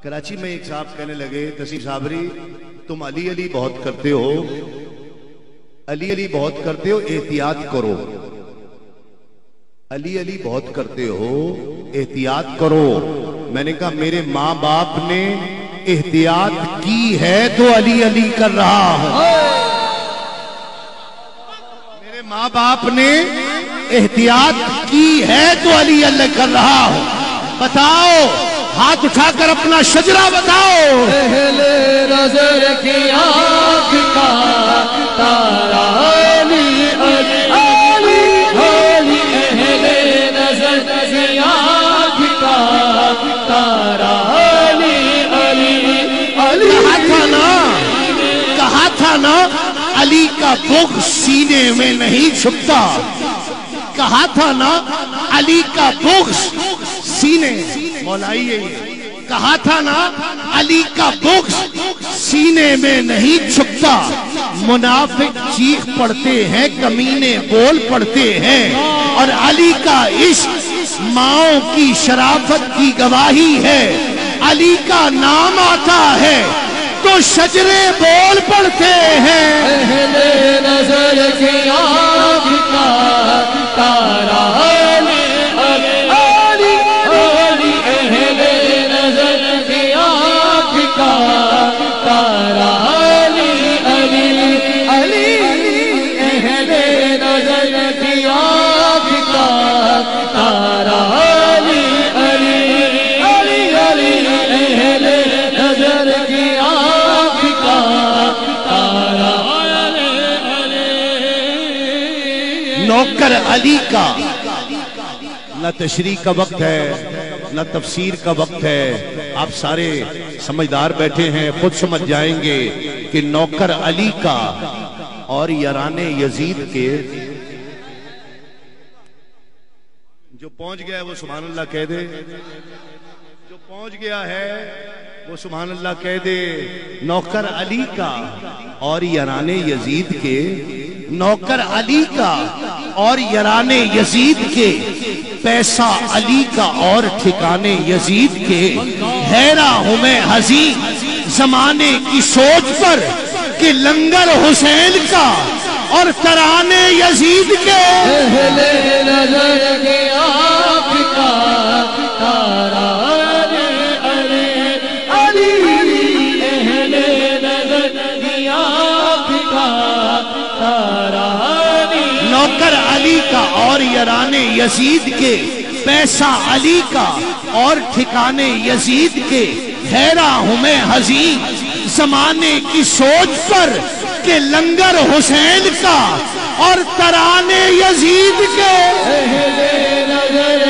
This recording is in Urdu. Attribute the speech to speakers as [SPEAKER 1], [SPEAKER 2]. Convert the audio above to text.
[SPEAKER 1] کراچی میں ایک صاحب کہنے لگے تسیم صابری تم علی علی بہت کرتے ہو، علی علی بہت کرتے ہو، احتیاط کرو، علی علی بہت کرتے ہو احتیاط کرو۔ میں نے کہا میرے ماں باپ نے احتیاط کی ہے تو علی علی کر رہا ہوں، میرے ماں باپ نے احتیاط کی ہے تو علی علی کر رہا ہوں۔ بتاؤ، ہاتھ اٹھا کر اپنا شجرہ بتاؤ۔
[SPEAKER 2] اہل نظر کی آنکھ کا تارا علی علی علی، اہل نظر کی آنکھ کا تارا علی علی علی۔
[SPEAKER 1] کہا تھا نا علی کا بغض سینے میں نہیں چھپتا، کہا تھا نا علی کا بغض سینے، مولائی کہا تھا نا علی کا بغض سینے میں نہیں چھپتا۔ منافق چیخ پڑتے ہیں، کمینے بول پڑتے ہیں، اور علی کا عشق ماؤں کی شرافت کی گواہی ہے۔ علی کا نام آتا ہے تو شجرے بول پڑتے ہیں۔
[SPEAKER 2] اہل نظر کی آنکھ کا تارا علی علی علی، اہل نظر کی آنکھ کا تارا علی علی علی، اہل نظر کی آنکھ کا تارا علی علی علی علی، اہل نظر کی آنکھ کا تارا علی علی۔
[SPEAKER 1] نوکر علی کا نہ تشریح کا وقت ہے نہ تفسیر کا وقت ہے، آپ سارے سمجھدار بیٹھے ہیں، خود سمجھ جائیں گے کہ نوکر علی کا اور یاران یزید کے جو پہنچ گیا ہے وہ سبحان اللہ کہہ دے، جو پہنچ گیا ہے وہ سبحان اللہ کہہ دے۔ نوکر علی کا اور یاران یزید کے، نوکر علی کا اور یاران یزید کے، پیسہ علی کا اور ٹھکانے یزید کے، حیران ہوں میں حزین زمانے کی سوچ پر کہ لنگر حسین کا اور ترانے یزید کے۔
[SPEAKER 2] اہل نظر کی آنکھ کا تارا علی علی علی، اہل نظر کی آنکھ کا تارا علی۔
[SPEAKER 1] نوکر علی کا اور یاران یزید کے، پیسہ علی کا اور ٹھکانے یزید کے، حیران ہوں میں حزین زمانے کی سوچ پر کہ لنگر حسین کا اور ترانے یزید کے۔
[SPEAKER 2] اہل نظر